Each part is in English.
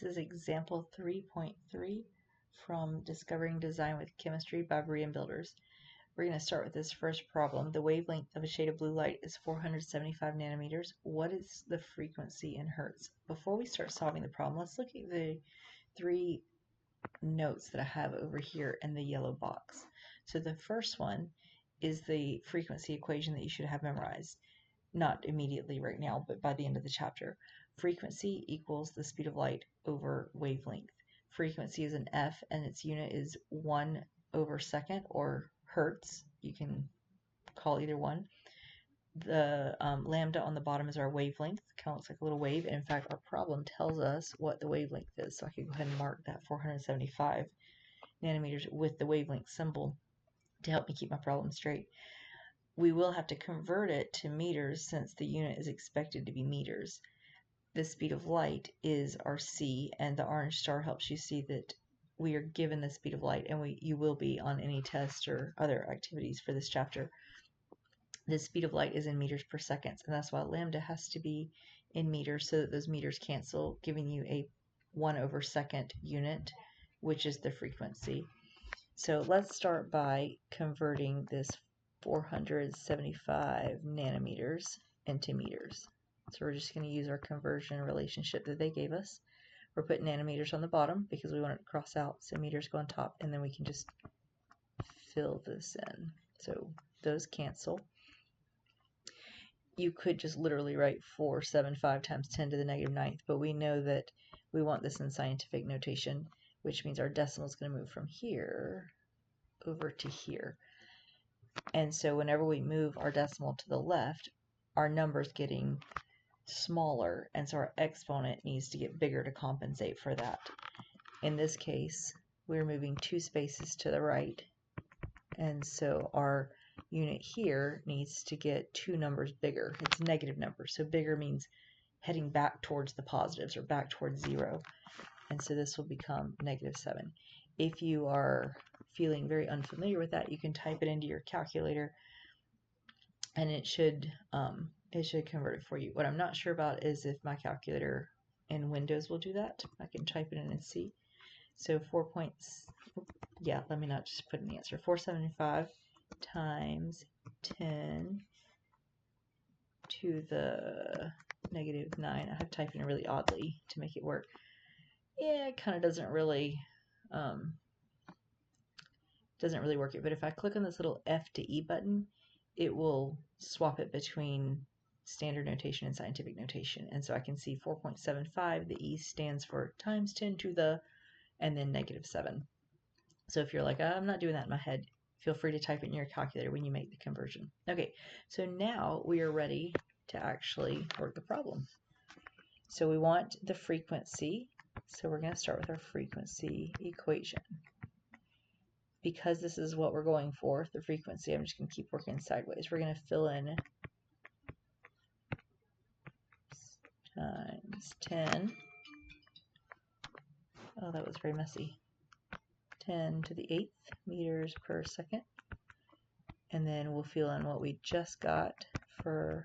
This is example 3.3 from Discovering Design with Chemistry by Berean Builders. We're going to start with this first problem. The wavelength of a shade of blue light is 475 nanometers. What is the frequency in hertz? Before we start solving the problem, let's look at the three notes that I have over here in the yellow box. So the first one is the frequency equation that you should have memorized. Not immediately right now, but by the end of the chapter. Frequency equals the speed of light over wavelength. Frequency is an F and its unit is 1/second or hertz. You can call either one. The lambda on the bottom is our wavelength. Kind of looks like a little wave. And in fact, our problem tells us what the wavelength is. So I can go ahead and mark that 475 nanometers with the wavelength symbol to help me keep my problem straight. We will have to convert it to meters since the unit is expected to be meters. The speed of light is our c, and the orange star helps you see that we are given the speed of light, and you will be on any test or other activities for this chapter. The speed of light is in meters per second, and that's why lambda has to be in meters so that those meters cancel, giving you a 1/second unit, which is the frequency. So let's start by converting this 475 nanometers into meters. So we're just going to use our conversion relationship that they gave us. We're putting nanometers on the bottom because we want it to cross out, so meters go on top, and then we can just fill this in. So those cancel. You could just literally write 475 times 10 to the -9th, but we know that we want this in scientific notation, which means our decimal is going to move from here over to here. And so whenever we move our decimal to the left, our number's getting smaller, and so our exponent needs to get bigger to compensate for that. In this case, we're moving 2 spaces to the right, and so our unit here needs to get 2 numbers bigger. It's negative numbers, so bigger means heading back towards the positives or back towards 0. And so this will become -7. If you are feeling very unfamiliar with that, you can type it into your calculator and it should convert it for you. What I'm not sure about is if my calculator in Windows will do that. I can type it in and see. So let me not just put in the answer. 475 times 10 to the -9. I have typed in really oddly to make it work. Yeah, it kind of doesn't really work it. But if I click on this little F to E button, it will swap it between standard notation and scientific notation. And so I can see 4.75, the E stands for times 10 to the, and then -7. So if you're like, I'm not doing that in my head, feel free to type it in your calculator when you make the conversion. Okay, so now we are ready to actually work the problem. So we want the frequency. So we're going to start with our frequency equation. Because this is what we're going for, the frequency, I'm just going to keep working sideways. We're going to fill in times 10. Oh, that was very messy. 10 to the 8th meters per second. And then we'll fill in what we just got for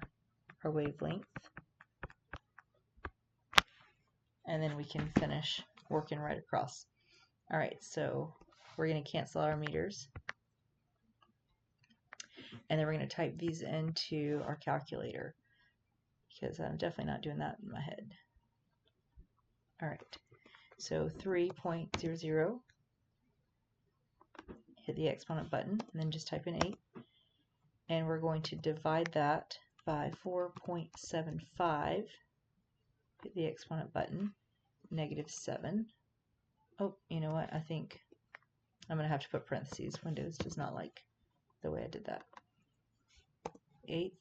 our wavelength. And then we can finish working right across. All right, so we're going to cancel our meters. And then we're going to type these into our calculator because I'm definitely not doing that in my head. All right, so 3.00, hit the exponent button, and then just type in 8. And we're going to divide that by 4.75, hit the exponent button, -7. Oh, you know what? I think I'm going to have to put parentheses. Windows does not like the way I did that. 1/8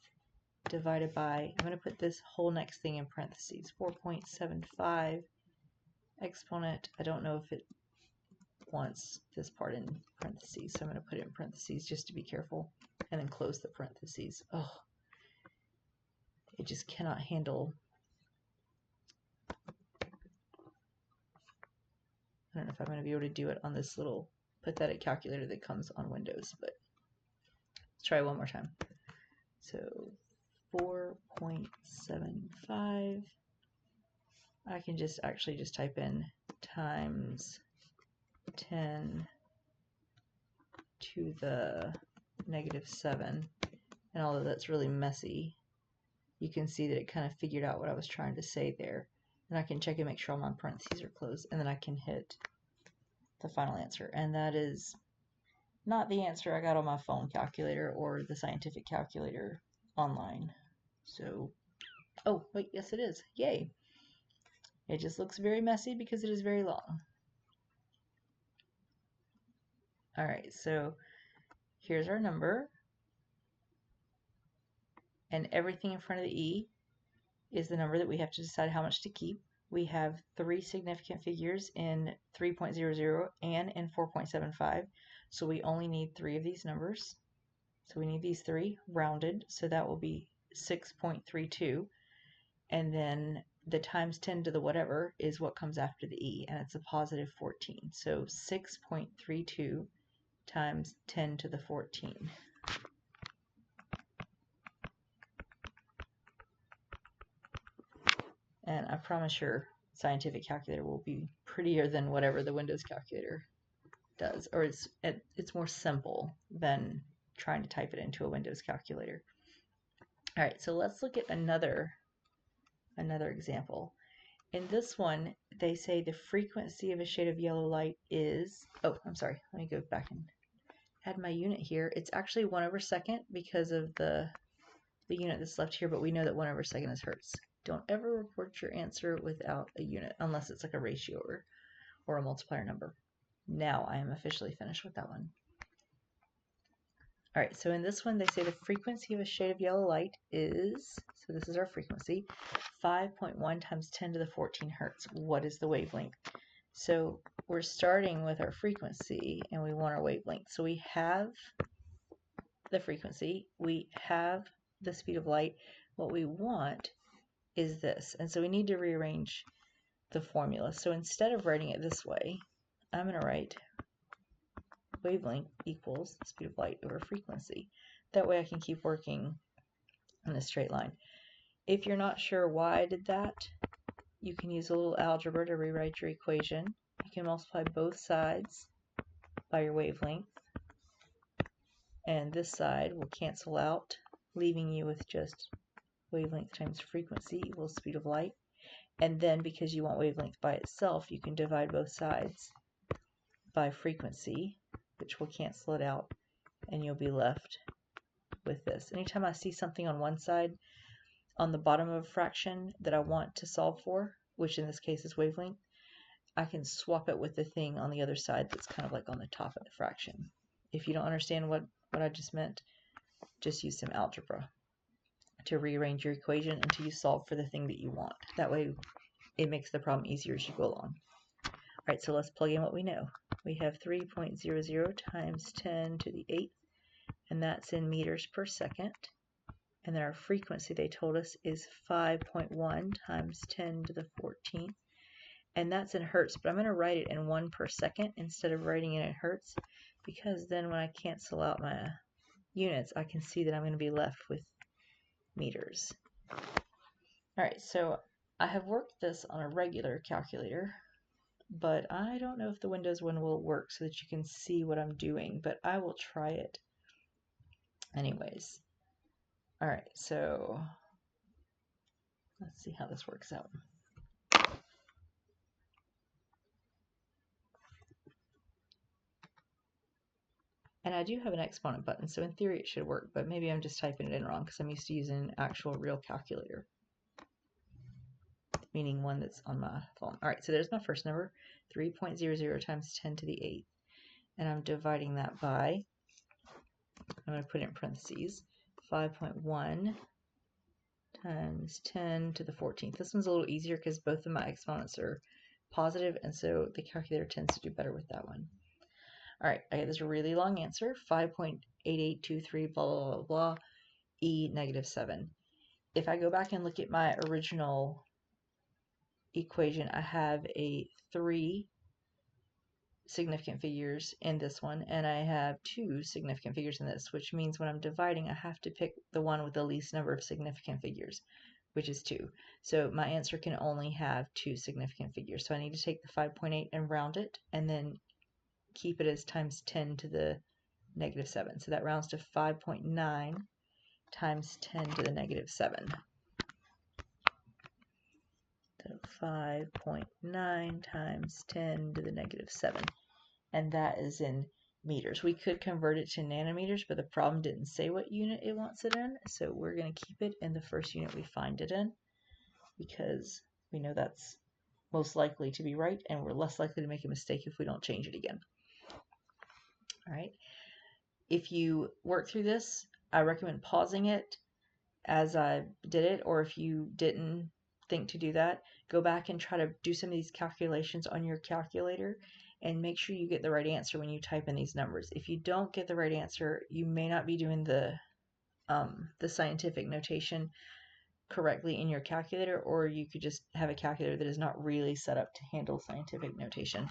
divided by, I'm going to put this whole next thing in parentheses. 4.75 exponent. I don't know if it wants this part in parentheses, so I'm going to put it in parentheses just to be careful, and then close the parentheses. Oh, it just cannot handle. I don't know if I'm going to be able to do it on this little pathetic calculator that comes on Windows, but let's try one more time. So 4.75 I can just actually just type in times 10 to the -7, and although that's really messy, you can see that it kind of figured out what I was trying to say there. And I can check and make sure all my parentheses are closed, and then I can hit the final answer. And that is not the answer I got on my phone calculator or the scientific calculator online. So, oh, wait, yes it is. Yay. It just looks very messy because it is very long. All right, so here's our number. And everything in front of the E is the number that we have to decide how much to keep. We have 3 significant figures in 3.00 and in 4.75. So we only need 3 of these numbers. So we need these 3 rounded. So that will be 6.32. And then the times 10 to the whatever is what comes after the E, and it's a positive 14. So 6.32 times 10 to the 14. And I promise your scientific calculator will be prettier than whatever the Windows calculator does, or it's more simple than trying to type it into a Windows calculator. All right, so let's look at another example. In this one, they say the frequency of a shade of yellow light is, oh, I'm sorry, let me go back and add my unit here. It's actually 1/2 because of the unit that's left here, but we know that 1/2 is hertz. Don't ever report your answer without a unit, unless it's like a ratio or a multiplier number. Now I am officially finished with that one. All right, so in this one, they say the frequency of a shade of yellow light is, so this is our frequency, 5.1 times 10 to the 14 hertz. What is the wavelength? So we're starting with our frequency, and we want our wavelength. So we have the frequency, we have the speed of light. What we want is this, and so we need to rearrange the formula. So instead of writing it this way, I'm going to write wavelength equals speed of light over frequency. That way I can keep working in a straight line. If you're not sure why I did that, you can use a little algebra to rewrite your equation. You can multiply both sides by your wavelength, and this side will cancel out, leaving you with just wavelength times frequency equals speed of light. And then because you want wavelength by itself, you can divide both sides by frequency, which will cancel it out, and you'll be left with this. Anytime I see something on one side on the bottom of a fraction that I want to solve for, which in this case is wavelength, I can swap it with the thing on the other side that's kind of like on the top of the fraction. If you don't understand what I just meant, just use some algebra to rearrange your equation until you solve for the thing that you want. That way it makes the problem easier as you go along. All right, so let's plug in what we know. We have 3.00 times 10 to the 8th, and that's in meters per second. And then our frequency, they told us, is 5.1 times 10 to the 14th. And that's in hertz, but I'm going to write it in 1 per second instead of writing it in hertz, because then when I cancel out my units, I can see that I'm going to be left with meters. All right, so I have worked this on a regular calculator, but I don't know if the Windows one will work so that you can see what I'm doing, but I will try it anyways. All right, so let's see how this works out. And I do have an exponent button, so in theory it should work, but maybe I'm just typing it in wrong because I'm used to using an actual real calculator, meaning one that's on my phone. All right, so there's my first number, 3.00 times 10 to the 8th. And I'm dividing that by, I'm going to put it in parentheses, 5.1 times 10 to the 14th. This one's a little easier because both of my exponents are positive, and so the calculator tends to do better with that one. All right, I get this really long answer, 5.8823 blah, blah, blah, blah, E -7. If I go back and look at my original equation, I have 3 significant figures in this one, and I have 2 significant figures in this, which means when I'm dividing, I have to pick the one with the least number of significant figures. which is 2. So my answer can only have 2 significant figures. So I need to take the 5.8 and round it, and then keep it as times 10 to the negative 7. So that rounds to 5.9 times 10 to the negative 7. So 5.9 times 10 to the negative 7. And that is in meters. We could convert it to nanometers, but the problem didn't say what unit it wants it in. So we're going to keep it in the first unit we find it in, because we know that's most likely to be right, and we're less likely to make a mistake if we don't change it again. All right. If you work through this, I recommend pausing it as I did it, or if you didn't think to do that, go back and try to do some of these calculations on your calculator and make sure you get the right answer when you type in these numbers. If you don't get the right answer, you may not be doing the scientific notation correctly in your calculator, or you could just have a calculator that is not really set up to handle scientific notation.